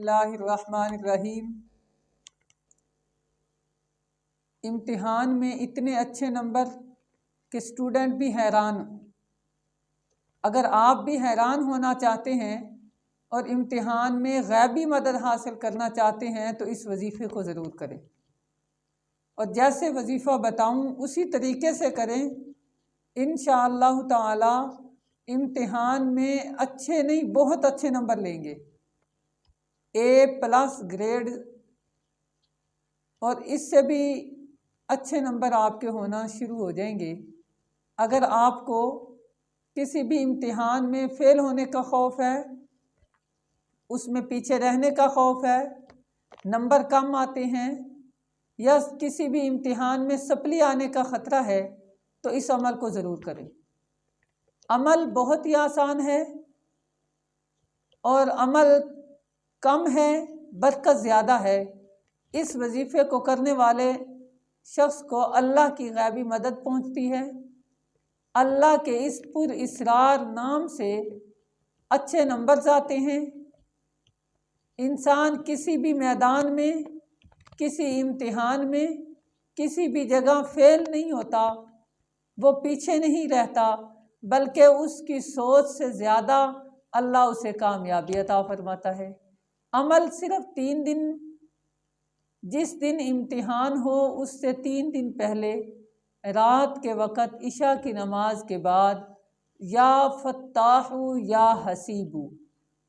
اللہ الرحمن الرحیم۔ امتحان میں اتنے اچھے نمبر کہ اسٹوڈنٹ بھی حیران۔ اگر آپ بھی حیران ہونا چاہتے ہیں اور امتحان میں غیبی مدد حاصل کرنا چاہتے ہیں تو اس وظیفے کو ضرور کریں، اور جیسے وظیفہ بتاؤں اسی طریقے سے کریں۔ انشاءاللہ تعالی امتحان میں اچھے نہیں، بہت اچھے نمبر لیں گے، A+ گریڈ، اور اس سے بھی اچھے نمبر آپ کے ہونا شروع ہو جائیں گے۔ اگر آپ کو کسی بھی امتحان میں فیل ہونے کا خوف ہے، اس میں پیچھے رہنے کا خوف ہے، نمبر کم آتے ہیں، یا کسی بھی امتحان میں سپلی آنے کا خطرہ ہے، تو اس عمل کو ضرور کریں۔ عمل بہت ہی آسان ہے، اور عمل کم ہے، برکت زیادہ ہے۔ اس وظیفے کو کرنے والے شخص کو اللہ کی غیبی مدد پہنچتی ہے۔ اللہ کے اس پر اسرار نام سے اچھے نمبرز آتے ہیں۔ انسان کسی بھی میدان میں، کسی امتحان میں، کسی بھی جگہ فیل نہیں ہوتا، وہ پیچھے نہیں رہتا، بلکہ اس کی سوچ سے زیادہ اللہ اسے کامیابی عطا فرماتا ہے۔ عمل صرف 3 دن، جس دن امتحان ہو اس سے 3 دن پہلے رات کے وقت عشاء کی نماز کے بعد یا فتاح یا حسیب،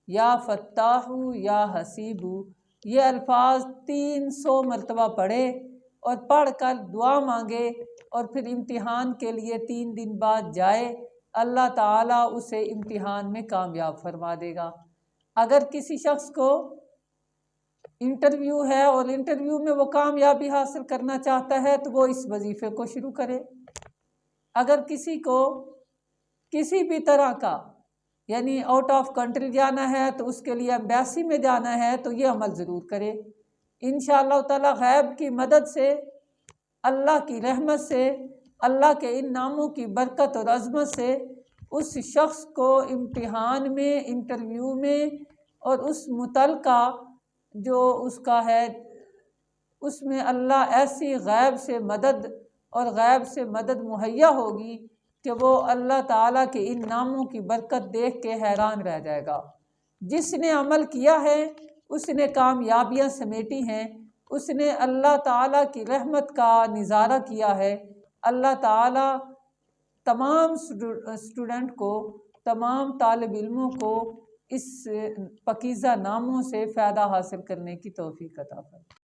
یا فتاح یا حسیب، یہ الفاظ 300 مرتبہ پڑھے اور پڑھ کر دعا مانگے، اور پھر امتحان کے لیے 3 دن بعد جائے، اللہ تعالیٰ اسے امتحان میں کامیاب فرما دے گا۔ اگر کسی شخص کو انٹرویو ہے اور انٹرویو میں وہ کامیابی حاصل کرنا چاہتا ہے تو وہ اس وظیفے کو شروع کرے۔ اگر کسی کو کسی بھی طرح کا یعنی آؤٹ آف کنٹری جانا ہے تو اس کے لیے ایمبیسی میں جانا ہے تو یہ عمل ضرور کرے۔ انشاءاللہ تعالی غیب کی مدد سے، اللہ کی رحمت سے، اللہ کے ان ناموں کی برکت اور عظمت سے اس شخص کو امتحان میں، انٹرویو میں، اور اس متعلقہ جو اس کا ہے اس میں اللہ ایسی غیب سے مدد اور غیب سے مدد مہیا ہوگی کہ وہ اللہ تعالیٰ کے ان ناموں کی برکت دیکھ کے حیران رہ جائے گا۔ جس نے عمل کیا ہے اس نے کامیابیاں سمیٹی ہیں، اس نے اللہ تعالیٰ کی رحمت کا نظارہ کیا ہے۔ اللہ تعالیٰ تمام اسٹوڈنٹ کو، تمام طالب علموں کو اس پاکیزہ ناموں سے فائدہ حاصل کرنے کی توفیق عطا فرمائے۔